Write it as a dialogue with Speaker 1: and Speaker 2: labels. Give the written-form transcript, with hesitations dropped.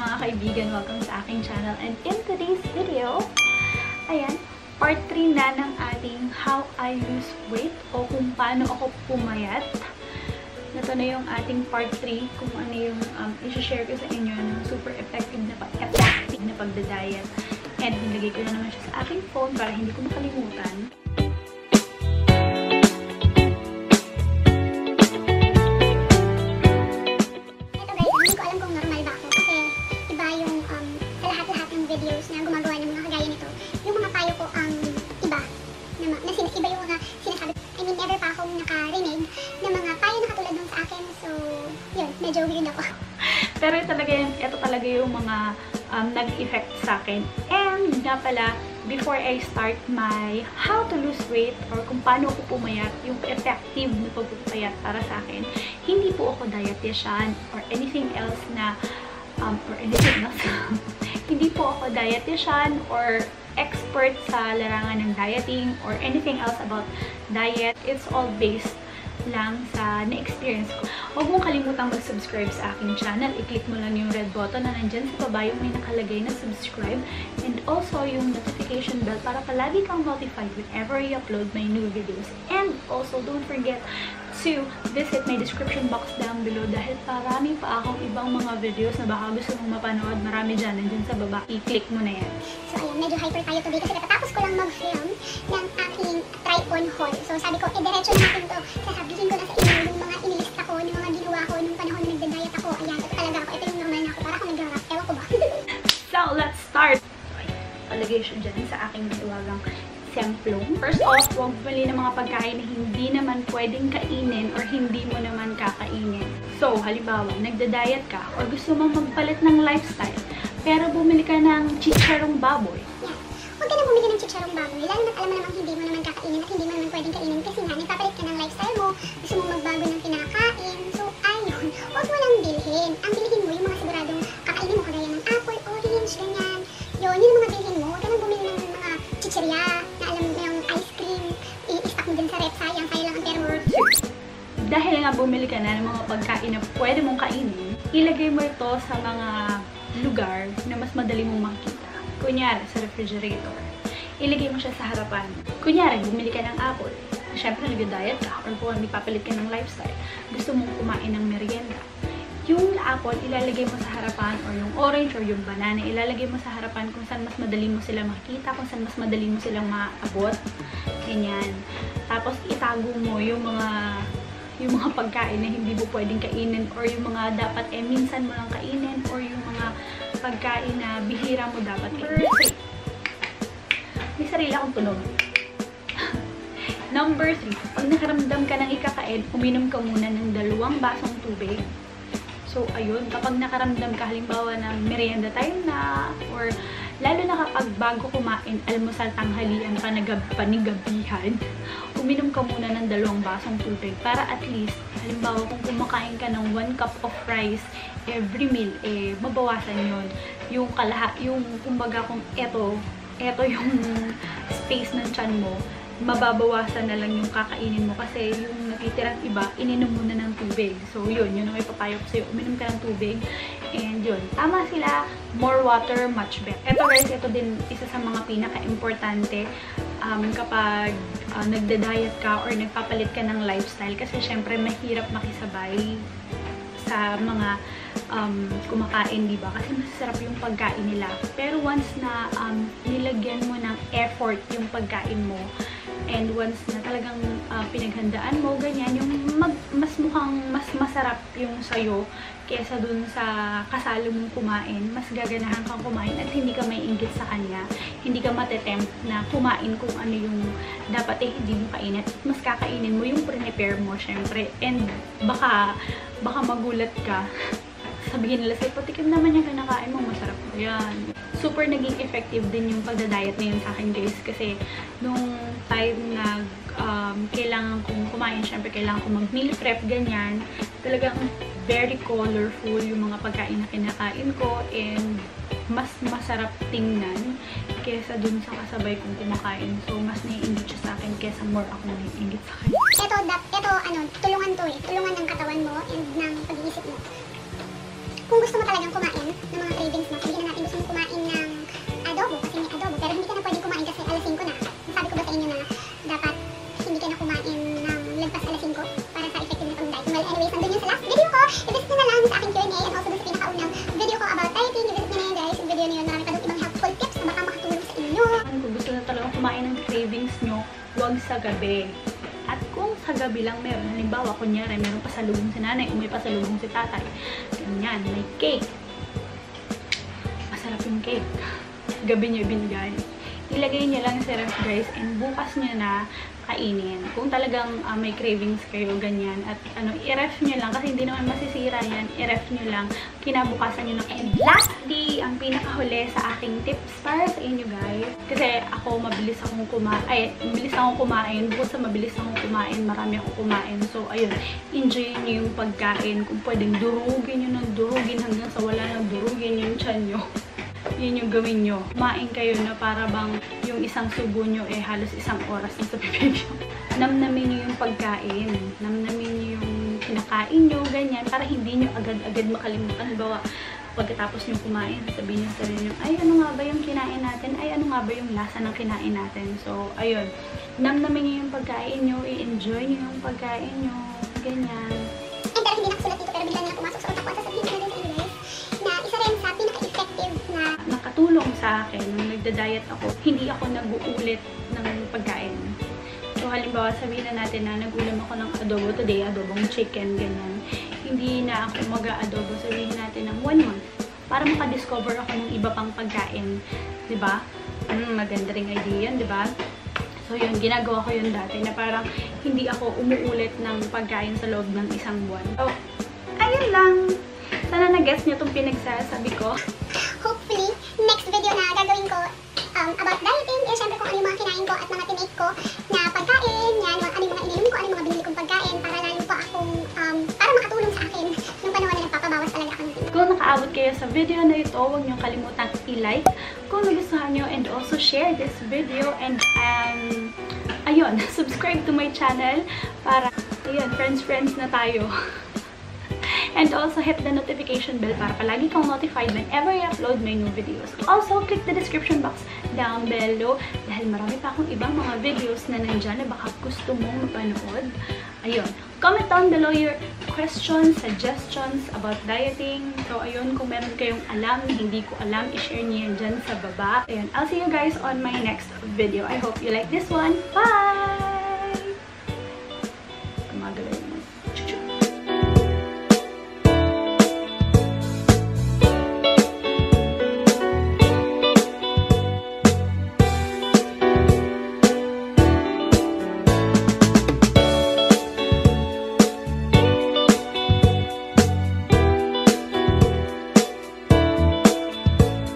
Speaker 1: mga kaibigan, welcome sa aking channel. And in today's video, ayan, part 3 na ng ating How I Lose Weight o kung paano ako pumayat. Ito na yung ating part 3 kung ano yung i-share ko sa inyo ng super effective na pagda-diet. And nilagay ko na naman siya sa aking phone para hindi ko makalimutan.
Speaker 2: Videos na gumagawa ng mga kagaya nito, yung mga payo ko ang iba iba yung mga sinasabi. I mean, never pa akong nakarinig ng mga payo na katulad nung sa akin. So, yun, medyo weird ako.
Speaker 1: Pero ito talaga yung mga nag-effect sa akin. And nga pala, before I start my how to lose weight or kung paano ako pumayat, yung effective na pagpupayat para sa akin, hindi po ako dietitian or anything else na hindi po ako dietitian or expert sa larangan ng dieting or anything else about diet. It's all based lang sa na-experience ko. Huwag mong kalimutang mag-subscribe sa aking channel. I-click mo lang yung red button na nandyan sa baba yung may nakalagay na subscribe. And also yung notification bell para palagi kang notified whenever I upload my new videos. And also, don't forget to visit my description box down below dahil marami pa akong ibang mga videos na baka gusto mong mapanood. Marami dyan, nandyan sa baba. I-click mo na yan.
Speaker 2: So ayun, medyo hyper tayo today kasi katatapos ko lang mag-film ng aking try-on haul. So sabi ko, diretso natin to. Sasabihin ko na sa inyo yung mga inilista ko, yung mga ginawa ko nung panahon na nagda-diet ako. Ayan, ito talaga ako. Ito yung normal na ako. Para akong nag-rap. Ewan ko ba?
Speaker 1: So, let's start! Palagay siya dyan sa aking tawagang semplong. First off, huwag bumili ng mga pagkain na hindi naman pwedeng kainin or hindi mo naman kakainin. So, halimbawa, nagda-diet ka or gusto mong magpalit ng lifestyle, pero bumili ka ng chicharong baboy.
Speaker 2: Yeah. Huwag ka na bumili ng chicharong baboy, lalo na't alam mo namang hindi mo naman kakainin at hindi mo naman pwedeng kainin kasi nga, nagpapalit ka ng lifestyle mo, gusto mong magbago ng kinakain. So, ayun, huwag mo lang bilhin. Ang bilhin mo, yung mga siguradong kakainin mo, kagaya ng apple, orange, ganyan. Yun yung mga bilhin mo. Huwag ka nang bumili ng mga chichirya na alam mo yung ice cream, i-stack mo dun sa rep, sayang lang ang pera.
Speaker 1: Dahil nga bumili ka na ng mga pagkain na pwede mong kainin, ilagay mo ito sa mga lugar na mas madali mong makita. Kunyari, sa refrigerator. Ilagay mo siya sa harapan. Kunyari, bumili ka ng apple. Siyempre, nag-diet ka or kung ipapalit ka ng lifestyle. Gusto mong kumain ng merienda. Yung apple, ilalagay mo sa harapan or yung orange or yung banana, ilalagay mo sa harapan kung saan mas madali mo sila makikita, kung saan mas madali mo silang maabot. Ganyan. Tapos, itago mo yung mga pagkain na hindi mo pwedeng kainin or yung mga dapat minsan mo lang kainin or yung mga pagkain na bihira mo dapat kainin. May sarili akong tunog. Number 3, pag nakaramdam ka ng ikakain, uminom ka muna ng 2 basong tubig. So, ayun, kapag nakaramdam ka, halimbawa ng merienda time na, or lalo na kapag bago kumain, almusal, tanghalian, panigabihan, uminom ka muna ng 2 basong tubig para at least, halimbawa kung kumakain ka ng 1 cup of rice every meal, mabawasan yun. Yung kumbaga kung eto yung space ng tiyan mo, mababawasan na lang yung kakainin mo kasi yung natitirang iba, ininom mo na ng tubig. So, yun ang may papayo ko sa'yo. Uminom ka ng tubig. And yun, tama sila. More water, much better. Ito guys, ito din isa sa mga pinaka-importante kapag nagda-diet ka or nagpapalit ka ng lifestyle kasi syempre mahirap makisabay sa mga kumakain, diba? Kasi masasarap yung pagkain nila. Pero once na nilagyan mo ng effort yung pagkain mo, and once na talagang pinaghandaan mo, ganyan, yung mas masarap yung sayo kesa dun sa kasalo mong kumain, mas gaganahan kang kumain at hindi ka may inggit sa kanya. Hindi ka matetempt na kumain kung ano yung dapat hindi mo kainin. Mas kakainin mo yung prepare mo, syempre. And baka magulat ka. Sabihin nila sa'yo, patikim naman yung kinakain mo, masarap mo yan. Super naging effective din yung pagda-diet na yun sa akin guys. Kasi nung time na kailangan kong kumain, syempre kailangan kong mag-meal prep, ganyan. Talagang very colorful yung mga pagkain na kinakain ko and mas masarap tingnan kesa dun sa kasabay kong kumakain. So, mas naiingit siya sa akin kesa more ako naiingit sa akin.
Speaker 2: Ito, tulungan to Tulungan ng katawan mo and ng pag-iisip mo. Kung gusto mo talagang kumain ng mga cravings
Speaker 1: pag sa gabi. At kung sa gabi lang meron, halimbawa, kunyari, meron pasalubong si nanay o may pasalubong si tatay, ganyan, may cake. Masarap yung cake. Gabi niyo binigay. Ilagay niyo lang sa ref, guys, and bukas niyo na kainin. Kung talagang may cravings kayo, ganyan. At i-ref nyo lang, kasi hindi naman masisira yan. I-ref nyo lang, kinabukasan nyo na. And lastly, ang pinakahuli sa aking tips para sa inyo, guys. Kasi ako, mabilis akong kumain. Bukod sa mabilis akong kumain, marami akong kumain. So, ayun, enjoy nyo yung pagkain. Kung pwedeng durugin nyo ng durugin hanggang sa wala nang durugin yung tiyan nyo. Yun yung gawin nyo. Kumain kayo na para bang yung isang subo nyo halos isang oras na sa bibig nyo. Namnamin nyo yung pagkain. Namnamin nyo yung kinakain nyo, ganyan. Para hindi nyo agad-agad makalimutan. Halimbawa, pagkatapos nyo kumain, sabihin nyo sa sarili nyo, ay, ano nga ba yung kinain natin? Ay, ano nga ba yung lasa ng kinain natin? So, ayun. Namnamin nyo yung pagkain nyo. I-enjoy nyo yung pagkain nyo. Ganyan.
Speaker 2: And pero hindi nakasulat dito, pero bigla na pumasok sa utak ko at sasabihin ko na din sa inyo, guys, na isa rin sa pinaka-effective na
Speaker 1: nakatulong sa akin nung nagda-diet ako, hindi ako nag-uulit ng pagkain. So, halimbawa, sabihin na natin na nag-ulam ako ng adobo today, adobong chicken, ganyan. Hindi na ako mag-adobo, sabihin natin ng 1 month para makadiscover ako ng iba pang pagkain. Diba? Maganda ring idea yun, diba? So, yun, ginagawa ko yun dati na parang hindi ako umuulit ng pagkain sa loob ng isang buwan. So, ayun lang. Sana na-guess nyo itong pinagsasabi ko.
Speaker 2: hopefully, next video na gagawin ko about dieting, syempre kung ano yung mga kinain ko at mga tinake ko na pagkain, yan, ano yung mga ininom ko, ano yung mga binili kong pagkain para lalo pa akong, para makatulong sa akin nung panahon na nagpapabawas talaga ako ng tinik.
Speaker 1: Kung nakaabot kayo sa video na ito, huwag niyong kalimutang i-like kung nagustuhan nyo and also share this video and ayun, subscribe to my channel para, ayun, friends na tayo. And also, hit the notification bell para palagi kang notified whenever I upload my new videos. Also, click the description box down below dahil marami pa akong ibang mga videos na nandyan na baka gusto mong mapanood. Ayun. Comment down below your questions, suggestions about dieting. So, ayun, kung meron kayong alam, hindi ko alam, i-share niyo yan dyan sa baba. Ayun, I'll see you guys on my next video. I hope you like this one. Bye!